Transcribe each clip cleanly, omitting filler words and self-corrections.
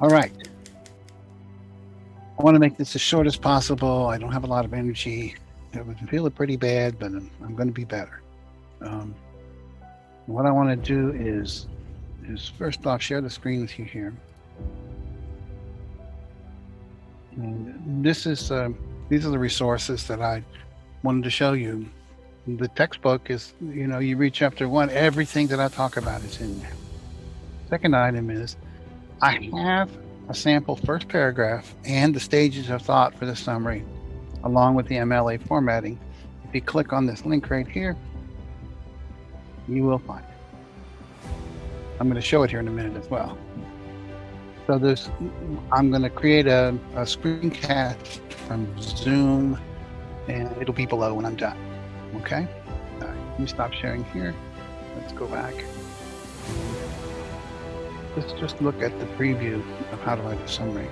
All right. I want to make this as short as possible. I don't have a lot of energy. I was feeling pretty bad, but I'm going to be better. Um, what I want to do is first off share the screen with you here. And this is these are the resources that I wanted to show you. The textbook is, you read chapter 1, everything that I talk about is in there. Second item is I have a sample first paragraph and the stages of thought for the summary, along with the MLA formatting. If you click on this link right here, you will find it. I'm going to show it here in a minute as well. So I'm going to create a screencast from Zoom, and it'll be below when I'm done. Okay. All right, let me stop sharing here. Let's go back. Let's just look at the preview of how to write a summary.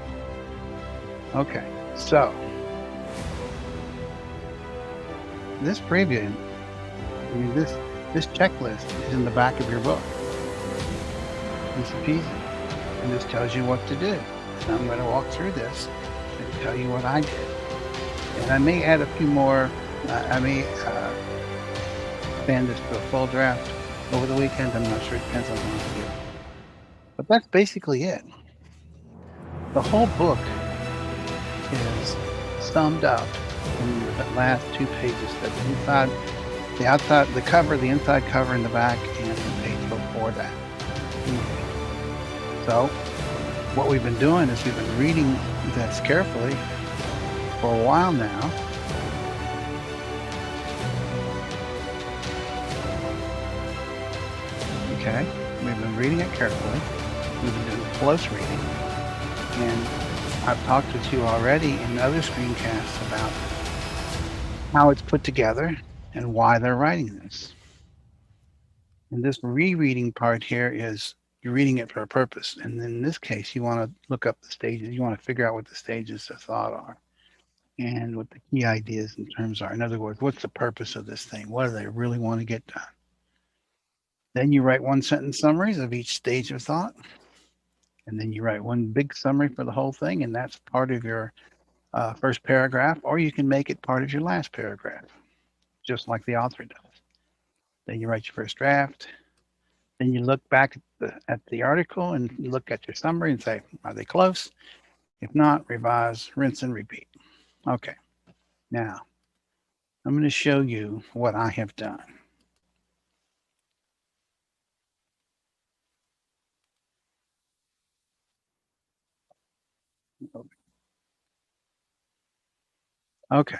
Okay, so this preview, this checklist is in the back of your book. Easy peasy. And this tells you what to do. And I'm going to walk through this and tell you what I did. And I may add a few more. I may expand this to a full draft over the weekend. I'm not sure. It depends on what you do. But that's basically it. The whole book is summed up in the last 2 pages. That's inside, the outside, the cover, the inside cover, and the back, and the page before that. So what we've been doing is we've been reading this carefully for a while now. Okay, we've been reading it carefully. We've been doing close reading. And I've talked with you already in other screencasts about how it's put together and why they're writing this. And this rereading part here is you're reading it for a purpose. And in this case, you want to look up the stages. You want to figure out what the stages of thought are and what the key ideas and terms are. In other words, what's the purpose of this thing? What do they really want to get done? Then you write 1-sentence summaries of each stage of thought. And then you write one big summary for the whole thing. And that's part of your first paragraph, or you can make it part of your last paragraph, just like the author does. Then you write your first draft. Then you look back at the article and you look at your summary and say, are they close? If not, revise, rinse, and repeat. Okay. Now, I'm going to show you what I have done. Okay.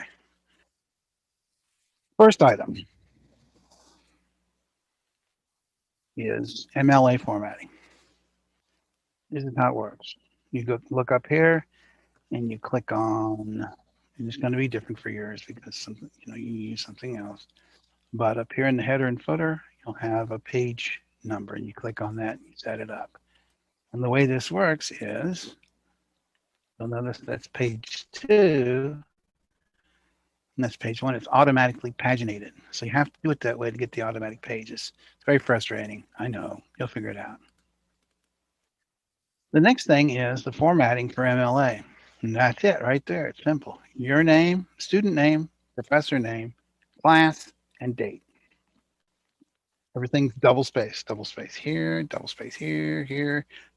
First item is MLA formatting. This is how it works. You go look up here and you click on, and it's going to be different for yours because something, you use something else. But up here in the header and footer, you'll have a page number, and you click on that and you set it up. And the way this works is, you'll notice that's page 2, and that's page 1. It's automatically paginated. So you have to do it that way to get the automatic pages. It's very frustrating. I know. You'll figure it out. The next thing is the formatting for MLA. And that's it right there. It's simple. Your name, student name, professor name, class, and date. Everything's double space here, double space here,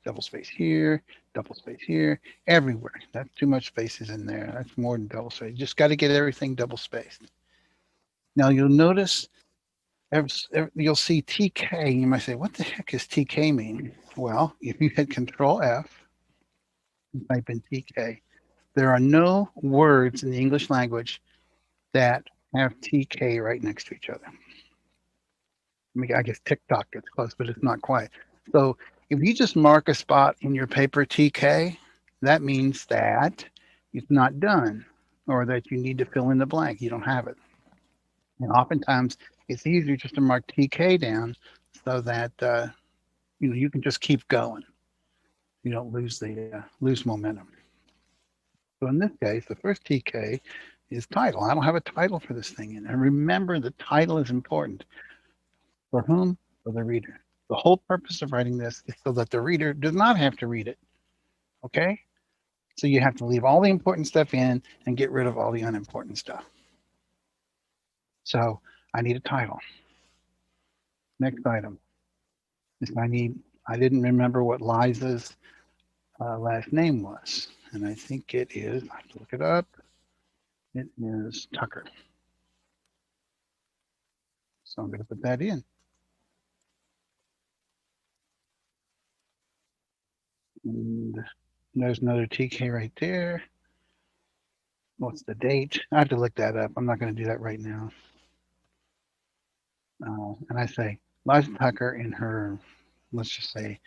double space here, double space here, everywhere. That's too much spaces in there. That's more than double space. You just got to get everything double spaced. Now you'll notice, you'll see TK. You might say, what the heck does TK mean? Well, if you hit Control F, and type in TK, there are no words in the English language that have TK right next to each other. I mean, I guess TikTok gets close, but it's not quite. So if you just mark a spot in your paper TK, that means that it's not done, or that you need to fill in the blank. You don't have it. And oftentimes it's easier just to mark TK down so that you can just keep going. You don't lose lose momentum. So in this case, the first TK is title. I don't have a title for this thing in. And remember, the title is important. For whom? For the reader. The whole purpose of writing this is so that the reader does not have to read it Okay. So you have to leave all the important stuff in and get rid of all the unimportant stuff. So I need a title. Next item is I didn't remember what Liza's last name was. And I think it is, I have to look it up. It is Tucker. So I'm going to put that in. And there's another TK right there. What's the date? I have to look that up. I'm not going to do that right now. And I say Liza Tucker in her, let's just say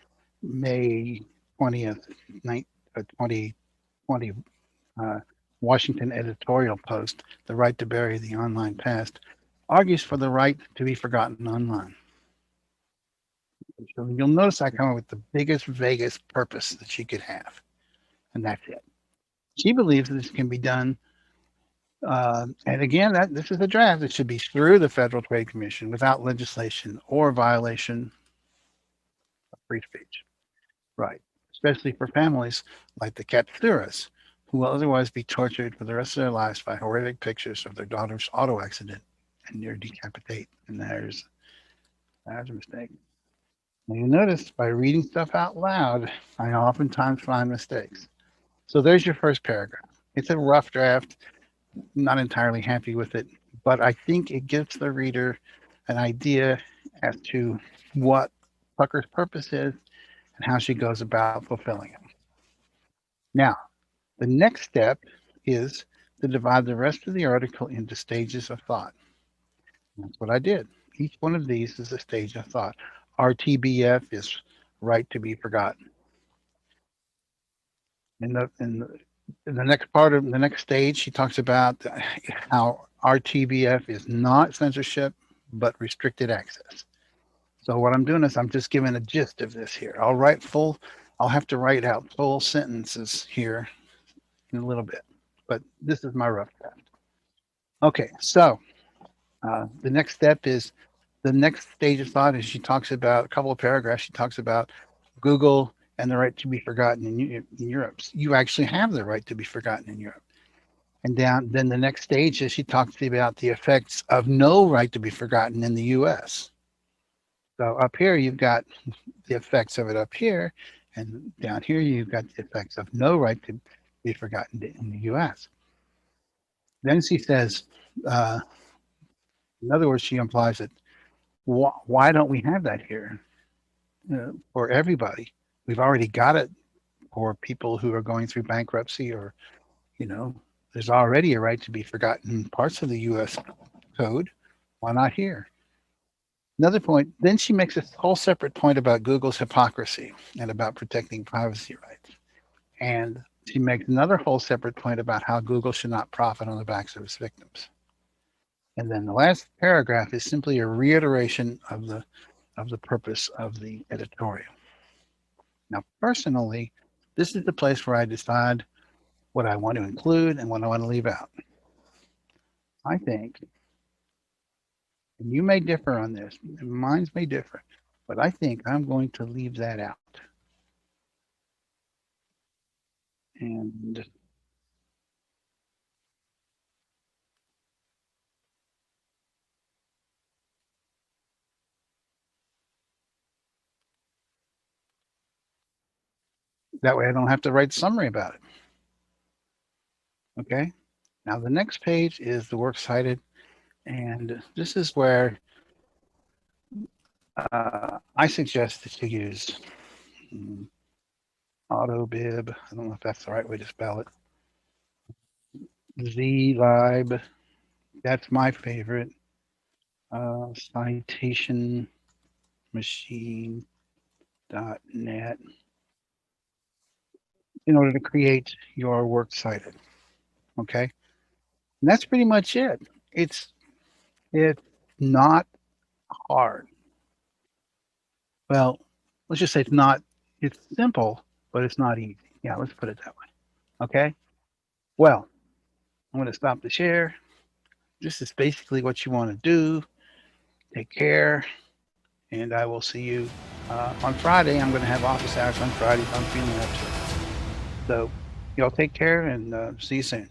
May 20th, 2020 uh, Washington editorial post, The Right to Bury the Online Past, argues for the right to be forgotten online. So you'll notice I come up with the biggest, vaguest purpose that she could have, and that's it. She believes this can be done, and again, that this is a draft. It should be through the Federal Trade Commission without legislation or violation of free speech. Right. Especially for families like the Katsuras, who will otherwise be tortured for the rest of their lives by horrific pictures of their daughter's auto accident and near decapitate. And there's a mistake. Now you notice by reading stuff out loud, I oftentimes find mistakes. So there's your first paragraph. It's a rough draft, not entirely happy with it, but I think it gives the reader an idea as to what Tucker's purpose is and how she goes about fulfilling it. Now, the next step is to divide the rest of the article into stages of thought. That's what I did. Each one of these is a stage of thought. RTBF is right to be forgotten. In the next part of the next stage, she talks about how RTBF is not censorship, but restricted access. So what I'm doing is I'm just giving a gist of this here. I'll have to write out full sentences here in a little bit, but this is my rough draft. Okay, so the next step is the next stage of thought is she talks about a couple of paragraphs. She talks about Google and the right to be forgotten in Europe. You actually have the right to be forgotten in Europe. And then the next stage is she talks about the effects of no right to be forgotten in the US. So up here, you've got the effects of it up here. And down here, you've got the effects of no right to be forgotten in the US. Then she says, uh, in other words, she implies that why don't we have that here for everybody? We've already got it for people who are going through bankruptcy or, you know, there's already a right to be forgotten in parts of the US code. Why not here? Another point, then she makes a whole separate point about Google's hypocrisy and about protecting privacy rights. And she makes another whole separate point about how Google should not profit on the backs of its victims. And then the last paragraph is simply a reiteration of the purpose of the editorial. Now, personally, this is the place where I decide what I want to include and what I want to leave out. I think, and you may differ on this, and mine may differ, but I think I'm going to leave that out. And that way I don't have to write a summary about it. Okay. Now the next page is the works cited. And this is where I suggest that you use AutoBib. I don't know if that's the right way to spell it. ZLib. That's my favorite. Citation machine.net in order to create your works cited. Okay. And that's pretty much it. It's not hard. Well, let's just say it's simple, but it's not easy. Yeah, let's put it that way. Okay. Well, I'm going to stop the share. This is basically what you want to do. Take care. And I will see you on Friday. I'm going to have office hours on Friday if I'm feeling up to it. So y'all take care and see you soon.